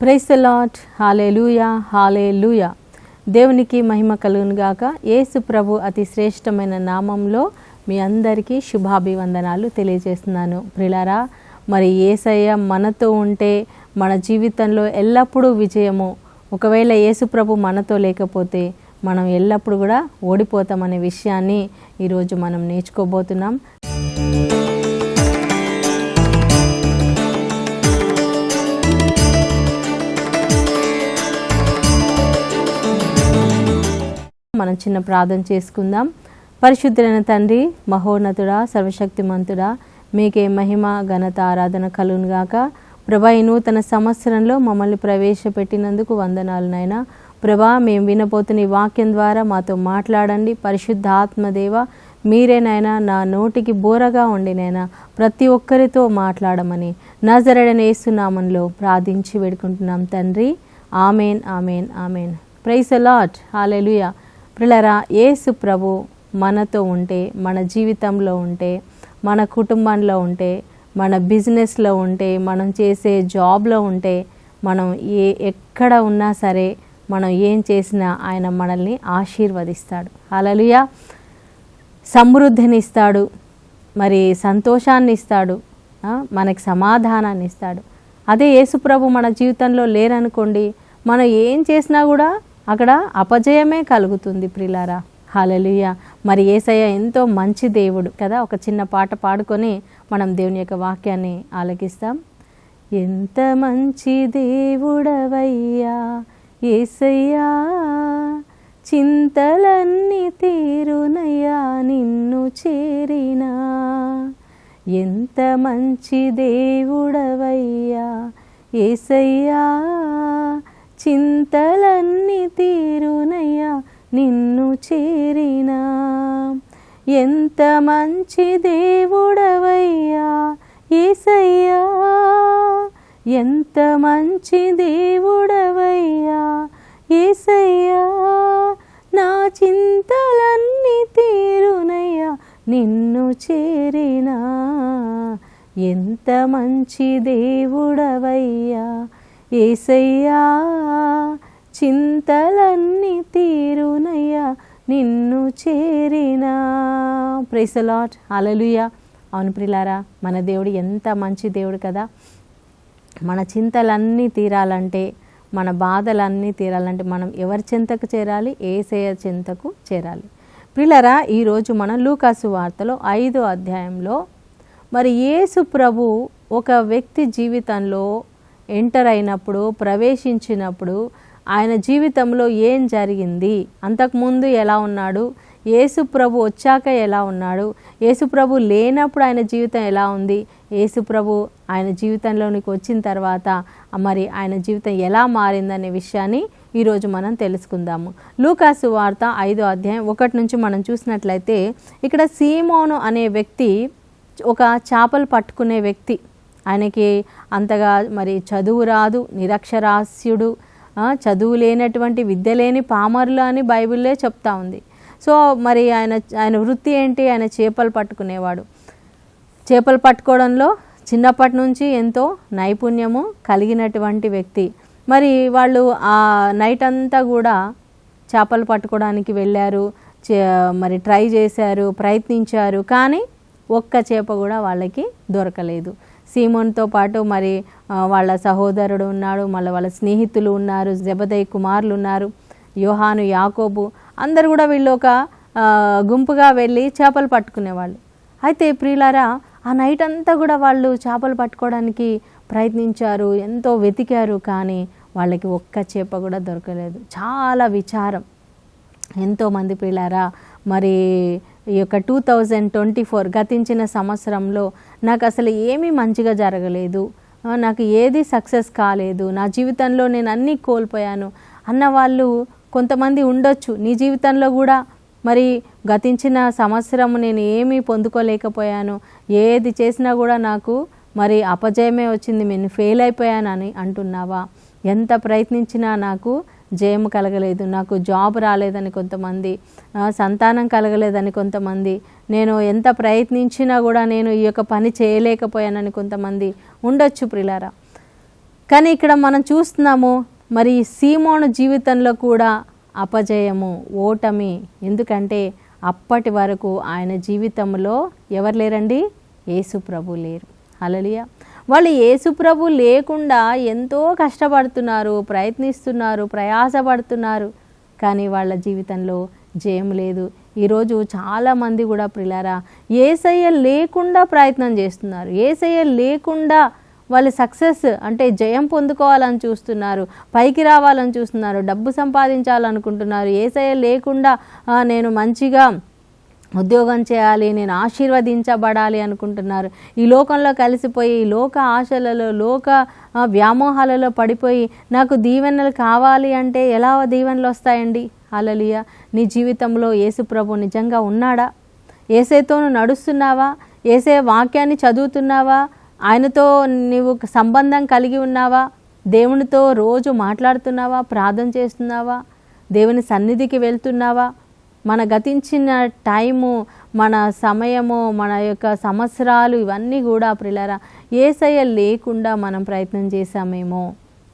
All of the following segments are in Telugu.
Praise the Lord. Hallelujah, hallelujah. దేవునికి మహిమ కలుగును గాక. యేసు ప్రభు అతి శ్రేష్టమైన నామంలో మీ అందరికీ శుభాభివందనాలు తెలియజేస్తున్నాను. ప్రియులారా, మరి యేసయ్య మనతో ఉంటే మన జీవితంలో ఎల్లప్పుడూ విజయము. ఒకవేళ యేసు ప్రభు మనతో లేకపోతే మనం ఎల్లప్పుడూ కూడా ఓడిపోతామనే విషయాన్ని ఈరోజు మనం నేర్చుకోబోతున్నాం. మనం చిన్న ప్రార్థన చేసుకుందాం. పరిశుద్ధులైన తండ్రి, మహోన్నతుడా, సర్వశక్తిమంతుడా, మీకే మహిమ ఘనత ఆరాధన కలుగును గాక. ప్రభా, ఈ నూతన సంవత్సరంలో మమ్మల్ని ప్రవేశపెట్టినందుకు వందనాలు నాయనా. ప్రభా, మేము వినబోతున్న ఈ వాక్యం ద్వారా మాతో మాట్లాడండి. పరిశుద్ధ ఆత్మదేవ, మీరేనైనా నా నోటికి బోరగా ఉండి నైనా ప్రతి ఒక్కరితో మాట్లాడమని నజరేయుడైన యేసు నామములో ప్రార్థించి వేడుకుంటున్నాం తండ్రి. Amen, amen, amen. Praise the Lord. Hallelujah. ప్రియులారా, యేసు ప్రభు మనతో ఉంటే, మన జీవితంలో ఉంటే, మన కుటుంబంలో ఉంటే, మన బిజినెస్లో ఉంటే, మనం చేసే జాబ్లో ఉంటే, మనం ఎక్కడ ఉన్నా సరే, మనం ఏం చేసినా ఆయన మనల్ని ఆశీర్వదిస్తాడు. హల్లెలూయా. సమృద్ధిని ఇస్తాడు, మరి సంతోషాన్ని ఇస్తాడు, మనకి సమాధానాన్ని ఇస్తాడు. అదే యేసు ప్రభు మన జీవితంలో లేరనుకోండి, మనం ఏం చేసినా కూడా అక్కడ అపజయమే కలుగుతుంది. ప్రియులారా, హల్లెలూయా. మరి యేసయ్య ఎంతో మంచి దేవుడు కదా. ఒక చిన్న పాట పాడుకొని మనం దేవుని యొక్క వాక్యాన్ని ఆలకిస్తాం. ఎంత మంచి దేవుడవయ్యా యేసయ్యా, చింతలన్నీ తీరునయ్యా నిన్ను చేరినా. ఎంత మంచి దేవుడవయ్యా యేసయ్యా, చింతలన్నీ తీరునయ్యా నిన్ను చేరినా. ఎంత మంచి దేవుడవయ్యా యేసయ్యా, ఎంత మంచి దేవుడవయ్యా యేసయ్యా, నా చింతలన్నీ తీరునయ్యా నిన్ను చేరినా. ఎంత మంచి దేవుడవయ్యా యేసయ్యా, చింతలన్నీ తీరునయ్యా నిన్ను చేరినా. Praise the Lord. హల్లెలూయా. అవును ప్రియులారా, మన దేవుడు ఎంత మంచి దేవుడు కదా. మన చింతలన్నీ తీరాలంటే, మన బాధలన్నీ తీరాలంటే మనం ఎవరి చింతకు చేరాలి? యేసయ్య చింతకు చేరాలి. ప్రియులారా, ఈరోజు మనం లూకాసు వార్తలో 5వ అధ్యాయంలో మరి యేసు ప్రభు ఒక వ్యక్తి జీవితంలో ఎంటర్ అయినప్పుడు, ప్రవేశించినప్పుడు ఆయన జీవితంలో ఏం జరిగింది, అంతకుముందు ఎలా ఉన్నాడు, యేసు ప్రభు వచ్చాక ఎలా ఉన్నాడు, యేసు ప్రభు లేనప్పుడు ఆయన జీవితం ఎలా ఉంది, యేసు ప్రభు ఆయన జీవితంలోనికి వచ్చిన తర్వాత మరి ఆయన జీవితం ఎలా మారిందనే విషయాన్ని ఈరోజు మనం తెలుసుకుందాము. లూకాసు వార్త 5వ అధ్యాయం 1 నుంచి మనం చూసినట్లయితే, ఇక్కడ సీమోను అనే వ్యక్తి ఒక చేపలు పట్టుకునే వ్యక్తి. ఆయనకి అంతగా మరి చదువు రాదు, నిరక్షరాస్యుడు, చదువు లేనటువంటి విద్య లేని పామరులు అని బైబిల్లే చెప్తా ఉంది. సో మరి ఆయన వృత్తి ఏంటి? ఆయన చేపలు పట్టుకునేవాడు. చేపలు పట్టుకోవడంలో చిన్నప్పటి నుంచి ఎంతో నైపుణ్యము కలిగినటువంటి వ్యక్తి. మరి వాళ్ళు ఆ నైట్ అంతా కూడా చేపలు పట్టుకోవడానికి వెళ్ళారు, మరి ట్రై చేశారు, ప్రయత్నించారు, కానీ ఒక్క చేప కూడా వాళ్ళకి దొరకలేదు. సీమోన్తో పాటు మరి వాళ్ళ సహోదరుడు ఉన్నాడు, మళ్ళీ వాళ్ళ స్నేహితులు ఉన్నారు, జెబెదయి కుమారులు ఉన్నారు, యోహాను, యాకోబు, అందరు కూడా వీళ్ళు ఒక గుంపుగా వెళ్ళి చేపలు పట్టుకునేవాళ్ళు. అయితే ప్రియులారా, ఆ నైట్ అంతా కూడా వాళ్ళు చేపలు పట్టుకోవడానికి ప్రయత్నించారు, ఎంతో వెతికారు, కానీ వాళ్ళకి ఒక్క చేప కూడా దొరకలేదు. చాలా విచారం. ఎంతోమంది ప్రియులారా, మరి ఈ యొక్క 2024 గతించిన సంవత్సరంలో నాకు అసలు ఏమీ మంచిగా జరగలేదు, నాకు ఏది సక్సెస్ కాలేదు, నా జీవితంలో నేను అన్నీ కోల్పోయాను అన్న వాళ్ళు కొంతమంది ఉండొచ్చు. నీ జీవితంలో కూడా మరి గతించిన సంవత్సరం నేను ఏమీ పొందుకోలేకపోయాను, ఏది చేసినా కూడా నాకు మరి అపజయమే వచ్చింది, నేను ఫెయిల్ అయిపోయానని అంటున్నావా? ఎంత ప్రయత్నించినా నాకు జయము కలగలేదు, నాకు జాబ్ రాలేదని కొంతమంది, సంతానం కలగలేదని కొంతమంది, నేను ఎంత ప్రయత్నించినా కూడా నేను ఈ యొక్క పని చేయలేకపోయానని కొంతమంది ఉండొచ్చు ప్రియులారా. కానీ ఇక్కడ మనం చూస్తున్నాము మరి సీమోను జీవితంలో కూడా అపజయము, ఓటమి. ఎందుకంటే అప్పటి వరకు ఆయన జీవితంలో ఎవరు లేరండి? యేసు ప్రభు లేరు. హల్లెలూయా. వాళ్ళు యేసు ప్రభు లేకుండా ఎంతో కష్టపడుతున్నారు, ప్రయత్నిస్తున్నారు, ప్రయాసపడుతున్నారు, కానీ వాళ్ళ జీవితంలో జయం లేదు. ఈరోజు చాలామంది కూడా ప్రియులారా యేసయ్య లేకుండా ప్రయత్నం చేస్తున్నారు. యేసయ్య లేకుండా వాళ్ళు సక్సెస్ అంటే జయం పొందుకోవాలని చూస్తున్నారు, పైకి రావాలని చూస్తున్నారు, డబ్బు సంపాదించాలనుకుంటున్నారు. యేసయ్య లేకుండా నేను మంచిగా ఉద్యోగం చేయాలి, నేను ఆశీర్వదించబడాలి అనుకుంటున్నారు. ఈ లోకంలో కలిసిపోయి ఈ లోక ఆశలలో, లోక వ్యామోహాలలో పడిపోయి నాకు దీవెనలు కావాలి అంటే ఎలా దీవెనలు వస్తాయండి? హల్లెలూయా. నీ జీవితంలో యేసు ప్రభు నిజంగా ఉన్నాడా? యేసయ్యతో నువ్వు నడుస్తున్నావా? యేసయ్య వాక్యాన్ని చదువుతున్నావా? ఆయనతో నీవు సంబంధం కలిగి ఉన్నావా? దేవునితో రోజు మాట్లాడుతున్నావా? ప్రార్థన చేస్తున్నావా? దేవుని సన్నిధికి వెళ్తున్నావా? మన గతించిన టైము, మన సమయము, మన యొక్క సంవత్సరాలు ఇవన్నీ కూడా ప్రియులారా యేసయ్య లేకుండా మనం ప్రయత్నం చేశామేమో.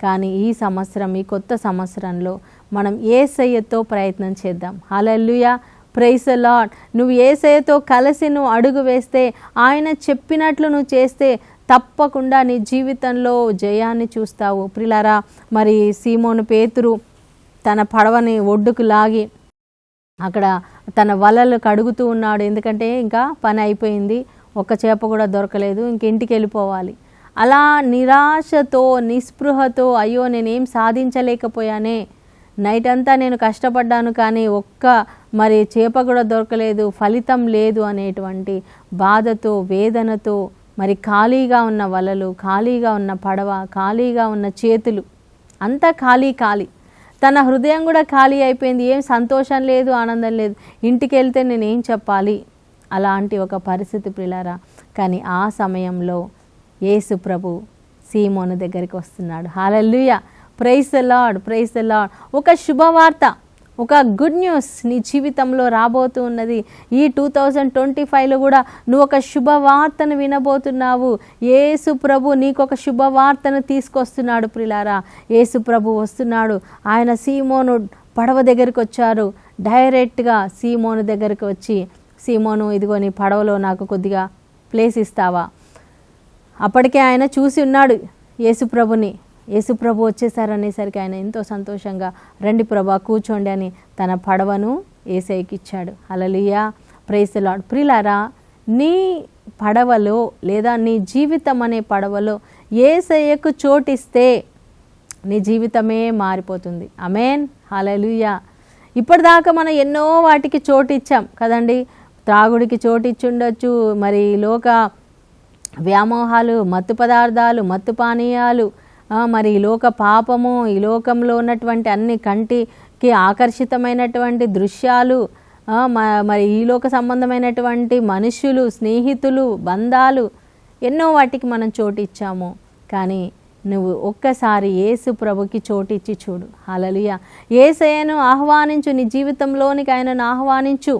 కానీ ఈ సంవత్సరం, ఈ కొత్త సంవత్సరంలో మనం యేసయ్యతో ప్రయత్నం చేద్దాం. హల్లెలూయా. Praise the Lord. నువ్వు యేసయ్యతో కలిసి నువ్వు అడుగు వేస్తే, ఆయన చెప్పినట్లు నువ్వు చేస్తే తప్పకుండా నీ జీవితంలో జయాన్ని చూస్తావు. ప్రియులారా మరి సీమోను పేతురు తన పడవని ఒడ్డుకు లాగి అక్కడ తన వలలు కడుగుతూ ఉన్నాడు. ఎందుకంటే ఇంకా పని అయిపోయింది, ఒక్క చేప కూడా దొరకలేదు, ఇంక ఇంటికి వెళ్ళిపోవాలి. అలా నిరాశతో, నిస్పృహతో, అయ్యో నేనేం సాధించలేకపోయానే, నైట్ అంతా నేను కష్టపడ్డాను కానీ ఒక్క మరి చేప కూడా దొరకలేదు, ఫలితం లేదు అనేటువంటి బాధతో, వేదనతో, మరి ఖాళీగా ఉన్న వలలు, ఖాళీగా ఉన్న పడవ, ఖాళీగా ఉన్న చేతులు, అంతా ఖాళీ. తన హృదయం కూడా ఖాళీ అయిపోయింది. ఏం సంతోషం లేదు, ఆనందం లేదు. ఇంటికి వెళ్తే నేనేం చెప్పాలి? అలాంటి ఒక పరిస్థితి ప్రియులారా. కానీ ఆ సమయంలో యేసు ప్రభు సీమోను దగ్గరికి వస్తున్నాడు. Hallelujah. Praise the Lord, praise the lord. ఒక శుభవార్త, ఒక గుడ్ న్యూస్ నీ జీవితంలో రాబోతూ ఉన్నది. ఈ 2025లో కూడా నువ్వు ఒక శుభవార్తను వినబోతున్నావు. యేసు ప్రభు నీకు ఒక శుభవార్తను తీసుకొస్తున్నాడు ప్రియులారా. యేసు ప్రభు వస్తున్నాడు. ఆయన సీమోను పడవ దగ్గరికి వచ్చారు. డైరెక్ట్గా సీమోను దగ్గరికి వచ్చి, సీమోను ఇదిగో నీ పడవలో నాకు కొద్దిగా ప్లేస్ ఇస్తావా? అప్పటికే ఆయన చూసి ఉన్నాడు యేసు ప్రభుని. యేసు ప్రభు వచ్చేసారనేసరికి ఆయన ఎంతో సంతోషంగా రండి ప్రభా కూర్చోండి అని తన పడవను యేసయ్యకి ఇచ్చాడు. హల్లెలూయా. Praise the lord. ప్రియులారా నీ పడవలో లేదా నీ జీవితం అనే పడవలో యేసయ్యకు చోటిస్తే నీ జీవితమే మారిపోతుంది. ఆమేన్. హల్లెలూయా. ఇప్పటిదాకా మనం ఎన్నో వాటికి చోటు ఇచ్చాం కదండి. త్రాగుడికి చోటు ఇచ్చుండొచ్చు, మరి లోక వ్యామోహాలు, మత్తు పదార్థాలు, మత్తు పానీయాలు, మరి ఈ లోక పాపము, ఈ లోకంలో ఉన్నటువంటి అన్ని కంటికి ఆకర్షితమైనటువంటి దృశ్యాలు, మరి ఈ లోక సంబంధమైనటువంటి మనుషులు, స్నేహితులు, బంధాలు, ఎన్నో వాటికి మనం చోటు ఇచ్చాము. కానీ నువ్వు ఒక్కసారి యేసు ప్రభుకి చోటిచ్చి చూడు. హల్లెలూయా. యేసయ్యను ఆహ్వానించు, నీ జీవితంలోనికి ఆయనను ఆహ్వానించు.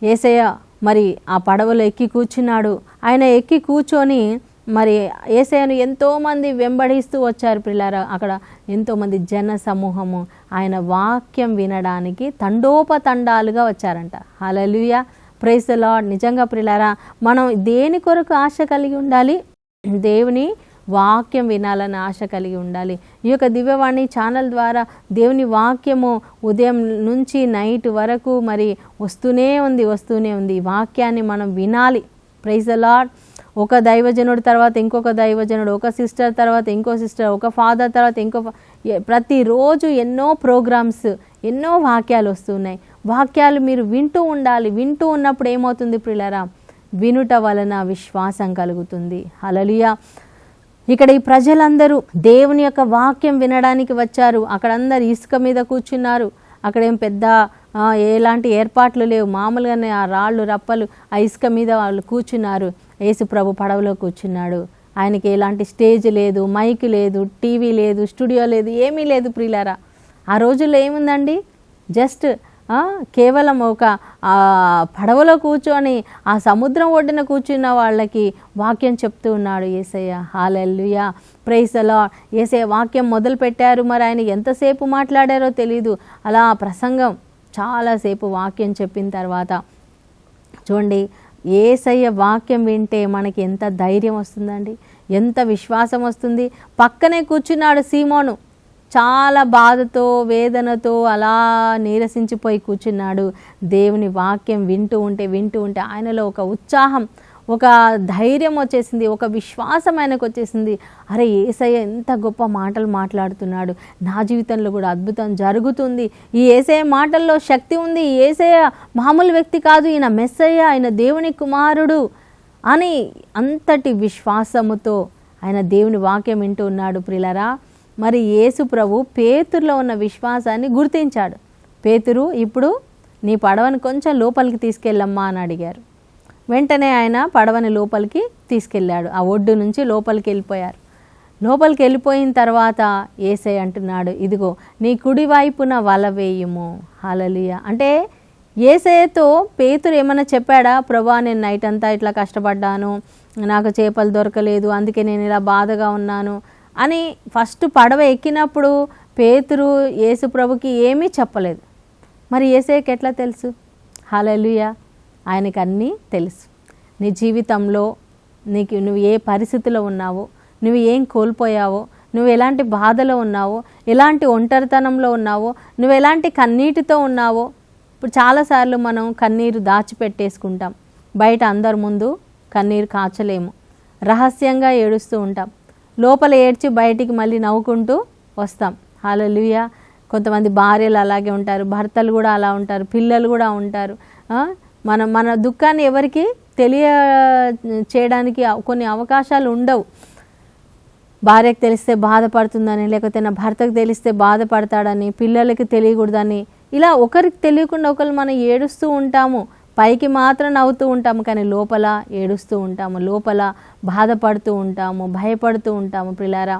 యేసయ్య మరి ఆ పడవలో ఎక్కి కూర్చున్నాడు. ఆయన ఎక్కి కూర్చొని మరి యేసయ్యను ఎంతోమంది వెంబడిస్తూ వచ్చారు ప్రియులారా. అక్కడ ఎంతోమంది జన సమూహము ఆయన వాక్యం వినడానికి తండోపతండాలుగా వచ్చారంట. హల్లెలూయా. Praise the Lord. నిజంగా ప్రియులారా మనం దేని కొరకు ఆశ కలిగి ఉండాలి? దేవుని వాక్యం వినాలని ఆశ కలిగి ఉండాలి. ఈ యొక్క దివ్యవాణి ఛానల్ ద్వారా దేవుని వాక్యము ఉదయం నుంచి నైట్ వరకు మరి వస్తూనే ఉంది. ఈ వాక్యాన్ని మనం వినాలి. Praise the lord. ఒక దైవజనుడు తర్వాత ఇంకొక దైవజనుడు, ఒక సిస్టర్ తర్వాత ఇంకో సిస్టర్, ఒక ఫాదర్ తర్వాత ఇంకో ప్రతిరోజు ఎన్నో ప్రోగ్రామ్స్, ఎన్నో వాక్యాలు వస్తున్నాయి. వాక్యాలు మీరు వింటూ ఉండాలి. వింటూ ఉన్నప్పుడు ఏమవుతుంది ప్రియులారా? వినుట వలన విశ్వాసం కలుగుతుంది. హల్లెలూయా. ఇక్కడ ఈ ప్రజలందరూ దేవుని యొక్క వాక్యం వినడానికి వచ్చారు. అక్కడ అందరు ఇసుక మీద కూర్చున్నారు. అక్కడేం పెద్ద ఎలాంటి ఏర్పాట్లు లేవు. మామూలుగానే ఆ రాళ్ళు రప్పలు ఆ ఇసుక మీద వాళ్ళు కూర్చున్నారు. యేసు ప్రభు పడవలో కూర్చున్నాడు. ఆయనకి ఎలాంటి స్టేజ్ లేదు, మైక్ లేదు, టీవీ లేదు, స్టూడియో లేదు, ఏమీ లేదు ప్రియులారా. ఆ రోజుల్లో ఏముందండి? జస్ట్ కేవలం ఒక పడవలో కూర్చొని ఆ సముద్రం ఒడ్డున కూర్చున్న వాళ్ళకి వాక్యం చెప్తూ ఉన్నాడు యేసయ్య. హల్లెలూయా, ప్రైజ్ ది లార్డ్. యేసయ్య వాక్యం మొదలు పెట్టారు, మరి ఆయన ఎంతసేపు మాట్లాడారో తెలీదు. అలా ప్రసంగం చాలాసేపు వాక్యం చెప్పిన తర్వాత చూడండి, యేసయ్య వాక్యం వింటే మనకి ఎంత ధైర్యం వస్తుందండి, ఎంత విశ్వాసం వస్తుంది. పక్కనే కూర్చున్నాడు సీమోను, చాలా బాధతో వేదనతో అలా నీరసించిపోయి కూర్చున్నాడు. దేవుని వాక్యం వింటూ ఉంటే ఆయనలో ఒక ఉత్సాహం, ఒక ధైర్యం వచ్చేసింది, ఒక విశ్వాసం ఆయనకు వచ్చేసింది. అరే, యేసయ్య ఎంత గొప్ప మాటలు మాట్లాడుతున్నాడు, నా జీవితంలో కూడా అద్భుతం జరుగుతుంది, ఈ యేసయ్య మాటల్లో శక్తి ఉంది, యేసయ్య మామూలు వ్యక్తి కాదు, ఈయన మెస్సయ్య, ఆయన దేవుని కుమారుడు అని అంతటి విశ్వాసముతో ఆయన దేవుని వాక్యం వింటూ ఉన్నాడు. ప్రియులారా, మరి యేసు ప్రభు పేతురులో ఉన్న విశ్వాసాన్ని గుర్తించాడు. పేతురు, ఇప్పుడు నీ పడవని కొంచెం లోపలికి తీసుకెళ్ళమ్మా అని అడిగారు. వెంటనే ఆయన పడవని లోపలికి తీసుకెళ్ళాడు. ఆ ఒడ్డు నుంచి లోపలికి వెళ్ళిపోయారు. లోపలికి వెళ్ళిపోయిన తర్వాత యేసయ్య అంటున్నాడు, ఇదిగో నీ కుడి వైపున వల వేయుము. హల్లెలూయా. అంటే యేసయ్యతో పేతురు ఏమన్నా చెప్పాడా, ప్రభా నేను నైట్ అంతా ఇట్లా కష్టపడ్డాను, నాకు చేపలు దొరకలేదు, అందుకే నేను ఇలా బాధగా ఉన్నాను అని ఫస్ట్ పడవ ఎక్కినప్పుడు పేతురు యేసు ప్రభుకి ఏమీ చెప్పలేదు. మరి యేసయ్యకి ఎట్లా తెలుసు? హల్లెలూయా, ఆయనకు అన్నీ తెలుసు. నీ జీవితంలో నువ్వు ఏ పరిస్థితిలో ఉన్నావో, నువ్వు ఏం కోల్పోయావో, నువ్వు ఎలాంటి బాధలో ఉన్నావో, ఎలాంటి ఒంటరితనంలో ఉన్నావో, నువ్వు ఎలాంటి కన్నీటితో ఉన్నావో. ఇప్పుడు చాలాసార్లు మనం కన్నీరు దాచిపెట్టేసుకుంటాం, బయట అందరి ముందు కన్నీరు కాచలేము, రహస్యంగా ఏడుస్తూ ఉంటాం, లోపల ఏడ్చి బయటికి మళ్ళీ నవ్వుకుంటూ వస్తాం. హల్లెలూయా. కొంతమంది భార్యలు అలాగే ఉంటారు, భర్తలు కూడా అలా ఉంటారు, పిల్లలు కూడా ఉంటారు. మన దుఃఖాన్ని ఎవరికి చేయడానికి కొన్ని అవకాశాలు ఉండవు. భార్యకు తెలిస్తే బాధపడుతుందని, లేకపోతే నా భర్తకు తెలిస్తే బాధపడతాడని, పిల్లలకి తెలియకూడదని, ఇలా ఒకరికి తెలియకుండా ఒకరు మనం ఏడుస్తూ ఉంటాము. పైకి మాత్రం నవ్వుతూ ఉంటాము, కానీ లోపల ఏడుస్తూ ఉంటాము, లోపల బాధపడుతూ ఉంటాము, భయపడుతూ ఉంటాము. ప్రియులారా,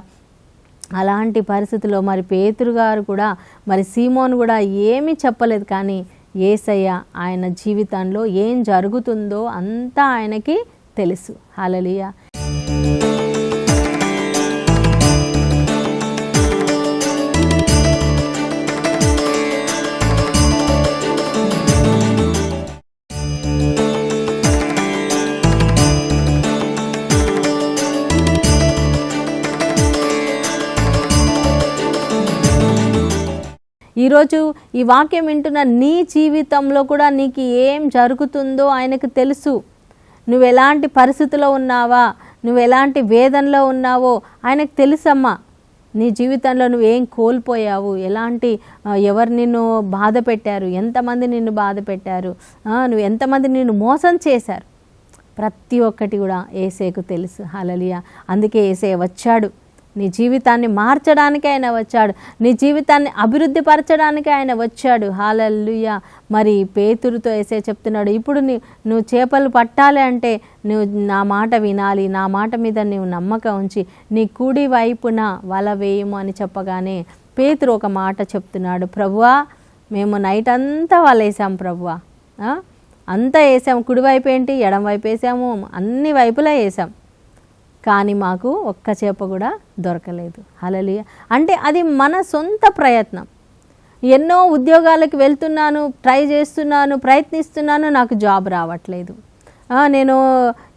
అలాంటి పరిస్థితిలో మరి పేతురు గారు కూడా, మరి సీమోను కూడా ఏమీ చెప్పలేదు, కానీ యేసయ్య ఆయన జీవితంలో ఏం జరుగుతుందో అంతా ఆయనకి తెలుసు. హల్లెలూయా. ఈరోజు ఈ వాక్యం వింటున్న నీ జీవితంలో కూడా నీకు ఏం జరుగుతుందో ఆయనకు తెలుసు. నువ్వు ఎలాంటి పరిస్థితిలో ఉన్నావా, నువ్వు ఎలాంటి వేదనలో ఉన్నావో ఆయనకు తెలుసమ్మా. నీ జీవితంలో నువ్వు ఏం కోల్పోయావు, ఎవరు నిన్ను బాధ పెట్టారు, ఎంతమంది నిన్ను బాధ పెట్టారు, నువ్వు ఎంతమంది నిన్ను మోసం చేశారు, ప్రతి ఒక్కటి కూడా యేసయ్యకు తెలుసు. హల్లెలూయా. అందుకే యేసయ్య వచ్చాడు, నీ జీవితాన్ని మార్చడానికి ఆయన వచ్చాడు, నీ జీవితాన్ని అభివృద్ధి పరచడానికి ఆయన వచ్చాడు. హల్లెలూయా. మరి పేతురుతో యేసయ్య చెప్తున్నాడు, ఇప్పుడు నువ్వు చేపలు పట్టాలి అంటే నువ్వు నా మాట వినాలి, నా మాట మీద నువ్వు నమ్మకం ఉంచి నీ కుడి వైపున వల వేయము అని చెప్పగానే పేతురు ఒక మాట చెప్తున్నాడు, ప్రభువా మేము నైట్ అంతా వలేసాం ప్రభువా, అంతా వేసాము, కుడివైపు ఏంటి ఎడం వైపు వేసాము, అన్ని వైపులా వేసాం, కానీ మాకు ఒక్క చేప కూడా దొరకలేదు. హల్లెలూయా. అంటే అది మన సొంత ప్రయత్నం. ఎన్నో ఉద్యోగాలకు వెళ్తున్నాను, ట్రై చేస్తున్నాను, ప్రయత్నిస్తున్నాను, నాకు జాబ్ రావట్లేదు. నేను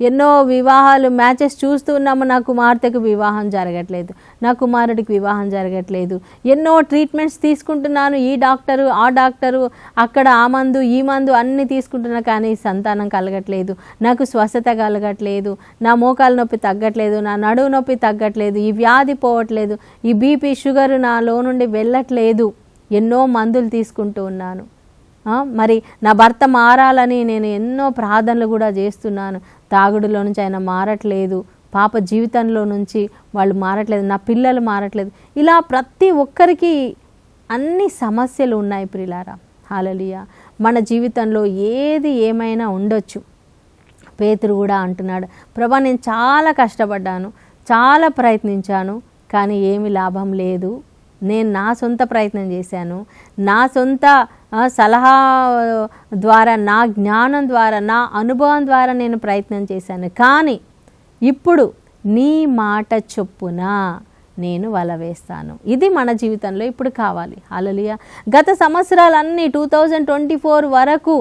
ఎన్నో వివాహాలు మ్యాచెస్ చూస్తూ ఉన్నాము, నా కుమార్తెకు వివాహం జరగట్లేదు, నా కుమారుడికి వివాహం జరగట్లేదు. ఎన్నో ట్రీట్మెంట్స్ తీసుకుంటున్నాను, ఈ డాక్టరు ఆ డాక్టరు, అక్కడ ఆ మందు ఈ మందు అన్నీ తీసుకుంటున్నా, కానీ సంతానం కలగట్లేదు, నాకు స్వస్థత కలగట్లేదు, నా మోకాలు నొప్పి తగ్గట్లేదు, నా నడువు నొప్పి తగ్గట్లేదు, ఈ వ్యాధి పోవట్లేదు, ఈ బీపీ షుగర్ నాలో నుండి వెళ్ళట్లేదు, ఎన్నో మందులు తీసుకుంటూ ఉన్నాను. మరి నా భర్త మారాలని నేను ఎన్నో ప్రార్థనలు కూడా చేస్తున్నాను, తాగుడులో నుంచి ఆయన మారట్లేదు, పాప జీవితంలో నుంచి వాళ్ళు మారట్లేదు, నా పిల్లలు మారట్లేదు. ఇలా ప్రతి ఒక్కరికి అన్ని సమస్యలు ఉన్నాయి ప్రియులారా. హల్లెలూయా. మన జీవితంలో ఏది ఏమైనా ఉండొచ్చు. పేతురు కూడా అంటున్నాడు, ప్రభా నేను చాలా కష్టపడ్డాను, చాలా ప్రయత్నించాను, కానీ ఏమి లాభం లేదు, నేను నా సొంత ప్రయత్నం చేశాను, నా సొంత సలహా ద్వారా, నా జ్ఞానం ద్వారా, నా అనుభవం ద్వారా నేను ప్రయత్నం చేశాను. కానీ ఇప్పుడు నీ మాట చొప్పున నేను వల వేస్తాను. ఇది మన జీవితంలో ఇప్పుడు కావాలి. హల్లెలూయా. గత సంవత్సరాలన్నీ 2024 వరకు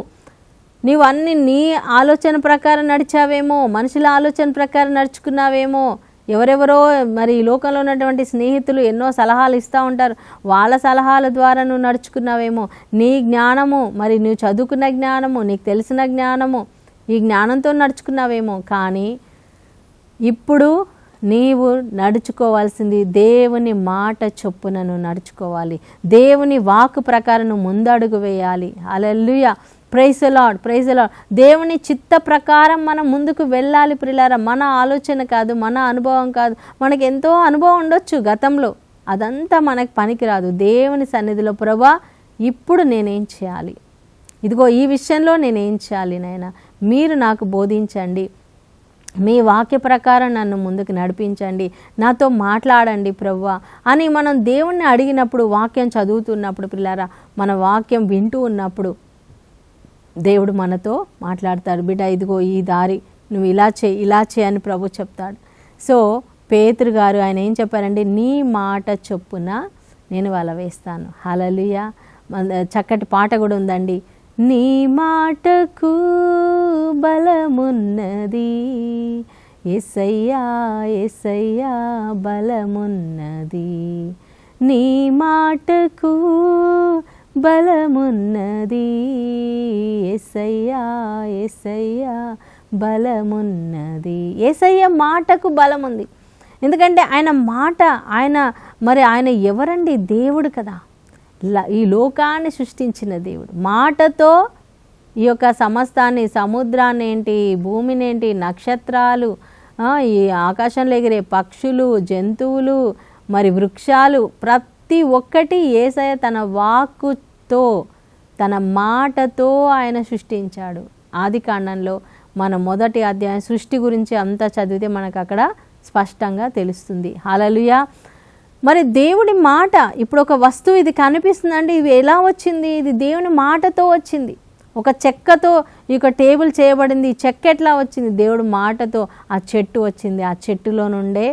నీవు అన్ని నీ ఆలోచన ప్రకారం నడిచావేమో, మనుషుల ఆలోచన ప్రకారం నడుచుకున్నావేమో. ఎవరెవరో మరి ఈ లోకంలో ఉన్నటువంటి స్నేహితులు ఎన్నో సలహాలు ఇస్తూ ఉంటారు, వాళ్ళ సలహాల ద్వారా నువ్వు నడుచుకున్నావేమో. నీ జ్ఞానము, మరి నువ్వు చదువుకున్న జ్ఞానము, నీకు తెలిసిన జ్ఞానము, ఈ జ్ఞానంతో నడుచుకున్నావేమో. కానీ ఇప్పుడు నీవు నడుచుకోవాల్సింది దేవుని మాట చొప్పున నువ్వు నడుచుకోవాలి. దేవుని వాక్కు ప్రకారం నువ్వు ముందడుగు వేయాలి. Hallelujah. Praise the Lord, praise the Lord. దేవుని చిత్త ప్రకారం మనం ముందుకు వెళ్ళాలి ప్రియులారా. మన ఆలోచన కాదు, మన అనుభవం కాదు. మనకి ఎంతో అనుభవం ఉండొచ్చు గతంలో, అదంతా మనకు పనికిరాదు. దేవుని సన్నిధిలో ప్రభువా ఇప్పుడు నేనేం చేయాలి, ఇదిగో ఈ విషయంలో నేనేం చేయాలి నాయనా, మీరు నాకు బోధించండి, మీ వాక్య ప్రకారం నన్ను ముందుకు నడిపించండి, నాతో మాట్లాడండి ప్రభువా అని మనం దేవుణ్ణి అడిగినప్పుడు, వాక్యం చదువుతున్నప్పుడు పిల్లారా, మన వాక్యం వింటూ ఉన్నప్పుడు దేవుడు మనతో మాట్లాడతాడు. బిడ్డ ఇదిగో ఈ దారి, నువ్వు ఇలా చేయి, ఇలా చేయి అని ప్రభు చెప్తాడు. సో పేతురు గారు ఆయన ఏం చెప్పారంటే, నీ మాట చొప్పున నేను వల వేస్తాను. హల్లెలూయా. చక్కటి పాట కూడా ఉందండి. నీ మాటకు బలమున్నది యేసయ్యా, యేసయ్యా బలమున్నది, నీ మాటకు బలమున్నది యేసయ్యా, యేసయ్యా బలమున్నది. యేసయ్య మాటకు బలముంది. ఎందుకంటే ఆయన మాట, ఆయన ఎవరండి? దేవుడు కదా, ఈ లోకాన్ని సృష్టించిన దేవుడు. మాటతో ఈ యొక్క సమస్తాన్ని, సముద్రాన్ని ఏంటి, భూమిని ఏంటి, నక్షత్రాలు, ఈ ఆకాశంలో ఎగిరే పక్షులు, జంతువులు, మరి వృక్షాలు, ప్రతి ఒక్కటి యేసయ్య తన వాక్కుతో, తన మాటతో ఆయన సృష్టించాడు. ఆదికాండంలో మన మొదటి అధ్యాయం సృష్టి గురించి అంతా చదివితే మనకు అక్కడ స్పష్టంగా తెలుస్తుంది. హల్లెలూయా. మరి దేవుడి మాట, ఇప్పుడు ఒక వస్తువు ఇది కనిపిస్తుందంటే ఇది ఎలా వచ్చింది? ఇది దేవుని మాటతో వచ్చింది. ఒక చెక్కతో ఈ యొక్క టేబుల్ చేయబడింది. ఈ చెక్క ఎట్లా వచ్చింది? దేవుడి మాటతో ఆ చెట్టు వచ్చింది. ఆ చెట్టులో నుండే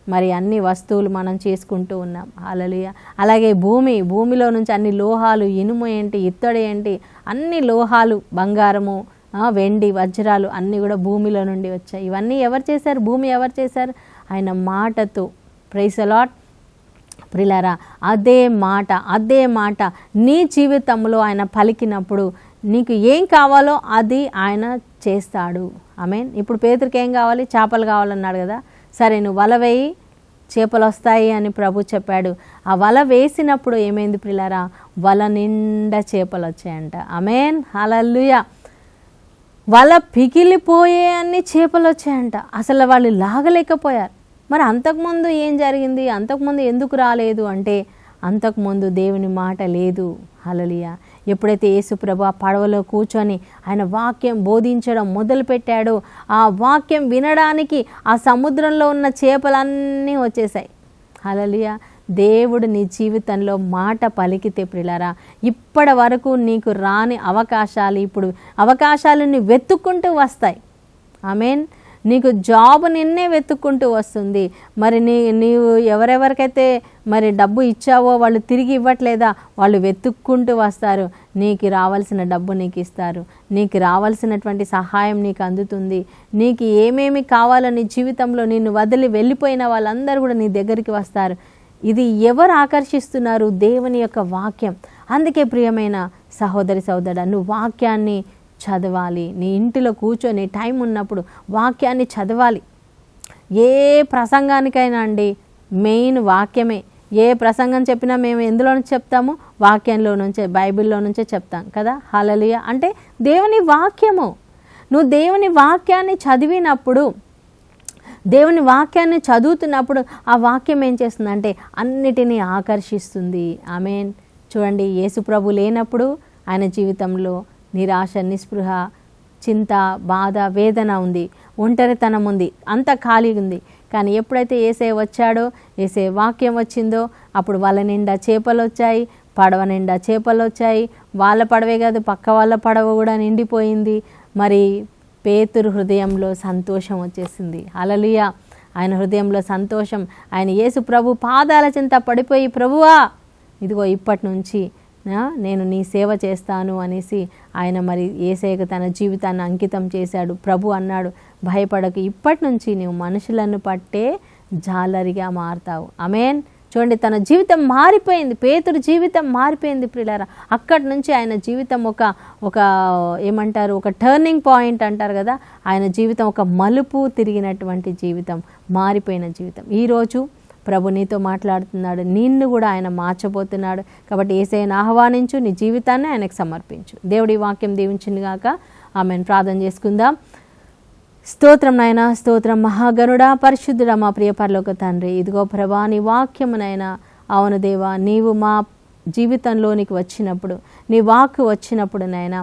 మరి అన్ని వస్తువులు మనం చేసుకుంటూ ఉన్నాం. హల్లెలూయా. అలాగే భూమిలో నుంచి అన్ని లోహాలు, ఇనుము ఏంటి, ఇత్తడి ఏంటి, అన్ని లోహాలు, బంగారము, వెండి, వజ్రాలు అన్నీ కూడా భూమిలో నుండి వచ్చాయి. ఇవన్నీ ఎవరు చేశారు? భూమి ఎవరు చేశారు? ఆయన మాటతో. Praise the lord. ప్రియులారా, అదే మాట నీ జీవితంలో ఆయన పలికినప్పుడు నీకు ఏం కావాలో అది ఆయన చేస్తాడు. ఆమేన్. ఇప్పుడు పేతురుకి ఏం కావాలి? చేపలు కావాలన్నాడు కదా. సరే నువ్వు వల వేయి, చేపలు వస్తాయి అని ప్రభు చెప్పాడు. ఆ వల వేసినప్పుడు ఏమైంది ప్రియులారా? వల నిండా చేపలు వచ్చాయంట. ఆమేన్. హల్లెలూయా. వల పిగిలిపోయే అన్ని చేపలు వచ్చాయంట. అసలు వాళ్ళు లాగలేకపోయారు. మరి అంతకుముందు ఏం జరిగింది? అంతకుముందు ఎందుకు రాలేదు అంటే, అంతకుముందు దేవుని మాట లేదు. హల్లెలూయా. ఎప్పుడైతే యేసుప్రభు ఆ పడవలో కూర్చొని ఆయన వాక్యం బోధించడం మొదలుపెట్టాడో, ఆ వాక్యం వినడానికి ఆ సముద్రంలో ఉన్న చేపలన్నీ వచ్చేసాయి. హల్లెలూయా. దేవుడు నీ జీవితంలో మాట పలికితే ప్రియులారా, ఇప్పటి వరకు నీకు రాని అవకాశాలు ఇప్పుడు అవకాశాలను వెతుక్కుంటూ వస్తాయి. ఆమేన్. నీకు జాబ్ నిన్నే వెతుక్కుంటూ వస్తుంది. మరి నీవు ఎవరెవరికైతే మరి డబ్బు ఇచ్చావో వాళ్ళు తిరిగి ఇవ్వట్లేదా? వాళ్ళు వెతుక్కుంటూ వస్తారు. నీకు రావాల్సిన డబ్బు నీకు ఇస్తారు. నీకు రావాల్సినటువంటి సహాయం నీకు అందుతుంది. నీకు ఏమేమి కావాలో నీ జీవితంలో నిన్ను వదిలి వెళ్ళిపోయిన వాళ్ళందరూ కూడా నీ దగ్గరికి వస్తారు. ఇది ఎవరు ఆకర్షిస్తున్నారు? దేవుని యొక్క వాక్యం. అందుకే ప్రియమైన సహోదరి సహోదరుడా, నువ్వు వాక్యాన్ని చదవాలి. నీ ఇంటిలో కూర్చొని టైం ఉన్నప్పుడు వాక్యాన్ని చదవాలి. ఏ ప్రసంగానికైనా అండి మెయిన్ వాక్యమే. ఏ ప్రసంగం చెప్పినా మేము ఎందులో నుంచి చెప్తాము? వాక్యంలో నుంచే, బైబిల్లో నుంచే చెప్తాం కదా. హల్లెలూయా. అంటే దేవుని వాక్యము. నువ్వు దేవుని వాక్యాన్ని చదివినప్పుడు, దేవుని వాక్యాన్ని చదువుతున్నప్పుడు ఆ వాక్యం ఏం చేస్తుందంటే అన్నిటినీ ఆకర్షిస్తుంది. ఆమేన్. చూడండి, యేసు ప్రభు లేనప్పుడు ఆయన జీవితంలో నిరాశ, నిస్పృహ, చింత, బాధ, వేదన ఉంది, ఒంటరితనం ఉంది, అంత ఖాళీ ఉంది. కానీ ఎప్పుడైతే యేసయ్య వచ్చాడో, యేసయ్య వాక్యం వచ్చిందో, అప్పుడు వాళ్ళ నిండా చేపలు వచ్చాయి, పడవ నిండా చేపలు వచ్చాయి. వాళ్ళ పడవే కాదు, పక్క వాళ్ళ పడవ కూడా నిండిపోయింది. మరి పేతురు హృదయంలో సంతోషం వచ్చేసింది. హల్లెలూయా. ఆయన హృదయంలో సంతోషం. ఆయన యేసు ప్రభు పాదాల చెంత పడిపోయి, ప్రభువా ఇదిగో ఇప్పటి నుంచి నేను నీ సేవ చేస్తాను అనేసి ఆయన మరి యేసయ్యకు తన జీవితాన్ని అంకితం చేశాడు. ప్రభు అన్నాడు, భయపడకు, ఇప్పటి నుంచి నువ్వు మనుషులను పట్టే జాలరిగా మారుతావు. ఆమేన్. చూడండి, తన జీవితం మారిపోయింది. పేతురు జీవితం మారిపోయింది ప్రియులారా. అక్కడి నుంచి ఆయన జీవితం ఒక ఏమంటారు, ఒక టర్నింగ్ పాయింట్ అంటారు కదా, ఆయన జీవితం ఒక మలుపు తిరిగినటువంటి జీవితం, మారిపోయిన జీవితం. ఈరోజు ప్రభు నీతో మాట్లాడుతున్నాడు, నిన్ను కూడా ఆయన మార్చబోతున్నాడు. కాబట్టి యేసయ్యను ఆహ్వానించు, నీ జీవితాన్ని ఆయనకు సమర్పించు. దేవుడి వాక్యం దీవించింది గాక. ఆమెను ప్రార్థన చేసుకుందాం. స్తోత్రం నాయన, స్తోత్రం మహాగణుడా, పరిశుద్ధుడా, మా ప్రియ పరలోక తండ్రి. ఇదిగో ప్రభా, నీ వాక్యమునైనా, అవును దేవా, నీవు మా జీవితంలోనికి వచ్చినప్పుడు, నీ వాక్కు వచ్చినప్పుడు నాయన,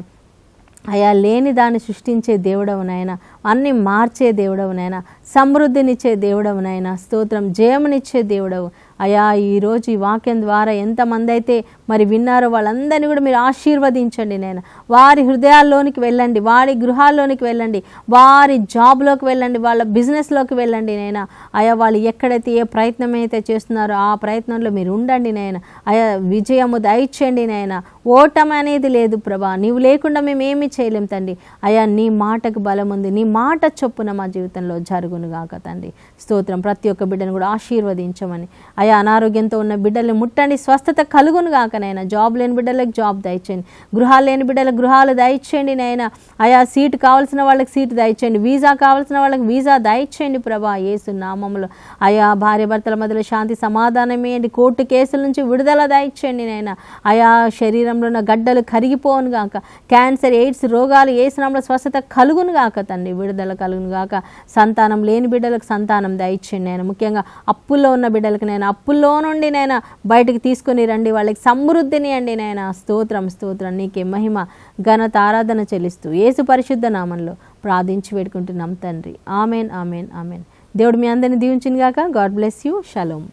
అయా లేని దాన్ని సృష్టించే దేవుడవునైనా, అన్ని మార్చే దేవుడవునైనా, సమృద్ధినిచ్చే దేవుడవునైనా, స్తోత్రం, జయమునిచ్చే దేవుడవు అయా. ఈరోజు ఈ వాక్యం ద్వారా ఎంతమంది అయితే మరి విన్నారో వాళ్ళందరినీ కూడా మీరు ఆశీర్వదించండి నాయన. వారి హృదయాల్లోనికి వెళ్ళండి, వారి గృహాల్లోనికి వెళ్ళండి, వారి జాబ్లోకి వెళ్ళండి, వాళ్ళ బిజినెస్లోకి వెళ్ళండి నాయన. అయా వాళ్ళు ఎక్కడైతే ఏ ప్రయత్నం అయితే చేస్తున్నారో ఆ ప్రయత్నంలో మీరు ఉండండి నాయన. అయా విజయము దయచేయండి నాయన. ఓటమి అనేది లేదు ప్రభా, నీవు లేకుండా మేము ఏమీ చేయలేం తండ్రి. అయా నీ మాటకు బలం ఉంది, నీ మాట చొప్పున మా జీవితంలో జరుగునుగాక తండ్రి. స్తోత్రం. ప్రతి ఒక్క బిడ్డను కూడా ఆశీర్వదించమని అయా. అనారోగ్యంతో ఉన్న బిడ్డలు ముట్టండి, స్వస్థత కలుగును గాక నైనా. జాబ్ లేని బిడ్డలకు జాబ్ దయచేయండి, గృహాలు లేని బిడ్డలకు గృహాలు దయచేయండి నైనా. అయా సీటు కావాల్సిన వాళ్ళకి సీటు దయచేయండి, వీసా కావాల్సిన వాళ్ళకి వీసా దయచేయండి ప్రభా, యేసు నామములో. అయా భార్య భర్తల మధ్యలో శాంతి సమాధానం ఇవ్వండి, కోర్టు కేసుల నుంచి విడుదల దయచేయండి నైనా. అయా శరీరంలో ఉన్న గడ్డలు కరిగిపోను గాక, క్యాన్సర్, ఎయిడ్స్ రోగాలు యేసు నామములో స్వస్థత కలుగును గాక తండ్రి, విడుదల కలుగును గాక. సంతానం లేని బిడ్డలకు సంతానం దయచేయండి నైనా. ముఖ్యంగా అప్పుల్లో ఉన్న బిడ్డలకు నైనా, అప్పుల్లో నుండి నైనా బయటికి తీసుకొని రండి, వాళ్ళకి సమృద్ధిని అండి నైనా. స్తోత్రం, స్తోత్రం. నీకే మహిమ ఘనత ఆరాధన చెల్లిస్తూ యేసు పరిశుద్ధ నామంలో ప్రార్థించి వేడుకుంటున్నాం తండ్రి. Amen, amen, amen. దేవుడు మీ అందరిని దీవించును గాక. God bless you. షలోమ్.